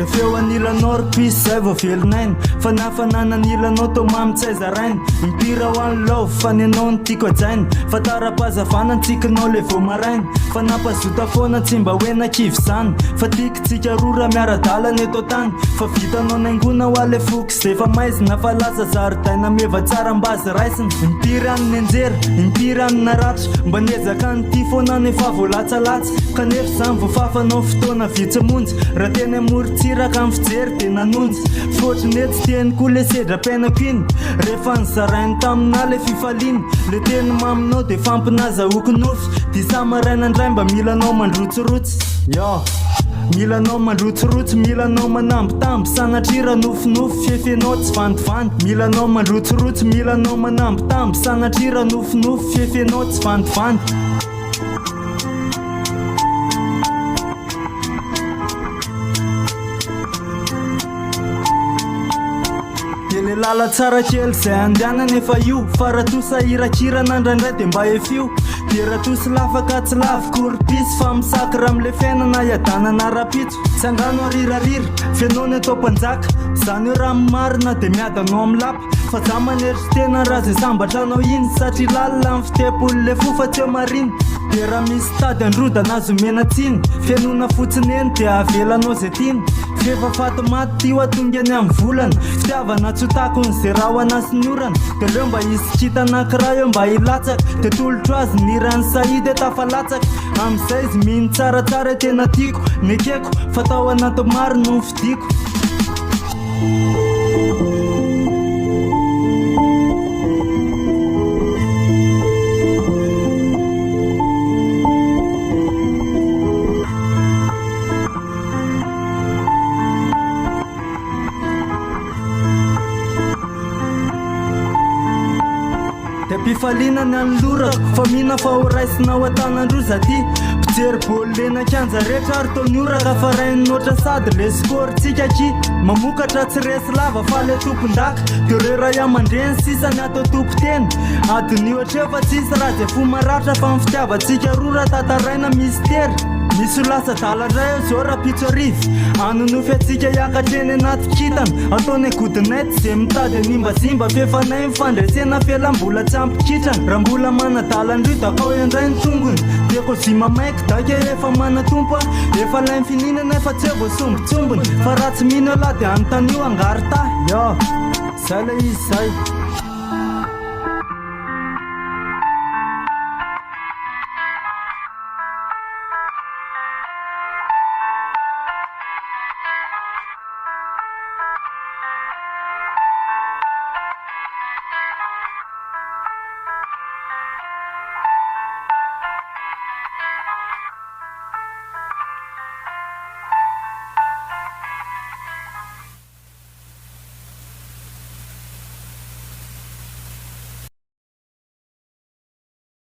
refeo anilanao ropis zay vao velonainy fanafanana anilanao to mamy tsy aizarainy impira ho any lao fa ny anao ny tiako ajainy fa tara-pazavana ntsikinao le vao marainy fa nampazota foana tsy mba hoe nakivy zany fa tiako tsika rora miara-dalana eto tany fa vitanao naingona ho ale foky zay fa maizina fa laza zaridaina meva tsara mba azy raisiny impiry any ny anjery impiry any naratra mba niezaka nyty foana nefa voalatsalatsa kanefa zany voafafanao fotoana vitsymonjy raha teny amorontsiraka amin'ny fijery de nanonjy fotry netsy teny koa le sedra-painako iny rehefa nyzarainy tamina le fifaliny le teny maminao de fampinaza okonofy di samaraina andray mba milanao mandrotsorotsy yo milanao mandrotsorotsy milanao manambitamby sanatrira nofinofy fiefenao tsy vandivandy milanao mandrotsorotsy milanao manambitamby sanatrira nofinofy fiefenao tsy vandivandy le lala tsara kely zay andiana nefa io fa raha tosa irakirana andraindray de mba efio de raha tosy lafaka tsy lavikorypisy fa misaky raha amle fiainana iadanana rapitso tsy angano arirarira fianao ny atao mpanjaka zany hoe raha marina de miadanao amin'ny lapa fa za maneritry tena raha zay sambatra anao iny satria lalina amin'ny fitepolole fo fa tsy eo mariny de raha misy tady androdana azo menatsiny fianona fotsiny eny de avelanao zay tiny fefa faty maty io atongany amin'ny volana fitiavana tsotako nyzay raha ho anasy ny orana de leo mba isy kita anakiray eo mba hilatsaka de tolotro azy nirany sahidy etafalatsaka am'izay izy mihiny tsaratsara tena tiako nekeko fa tao anaty maro no nyfidiko de mpifalinany any lorako fa mihina fa ho raisinao atanandroza ty pijery bolena kanja rehetra ary tao nioraka fa raininoatra sady le skorytsika ki mamokatra tsy resy lava fa le tompondaka de reo raha iamandreny sisany atao tompo teny adinioatra eo fa tsisy raha zay fo maratra fa mifitiavatsika rora tataraina mistery misy lasa dalandray eo zao raha pitso arivo anonofy atsika hiakatreny anaty kitana ataony agodinaity zay mitady animbazimba fefanay mifandresena felambola tsy ampikitrana raha mbola manadalandrio da kao endray ny tongony de kozima maiky daika efa manatompo efa lay mifininana efa tsy eo voasombotsombony fa raha tsy mino ela de anontanio angarita yo zay le izy zay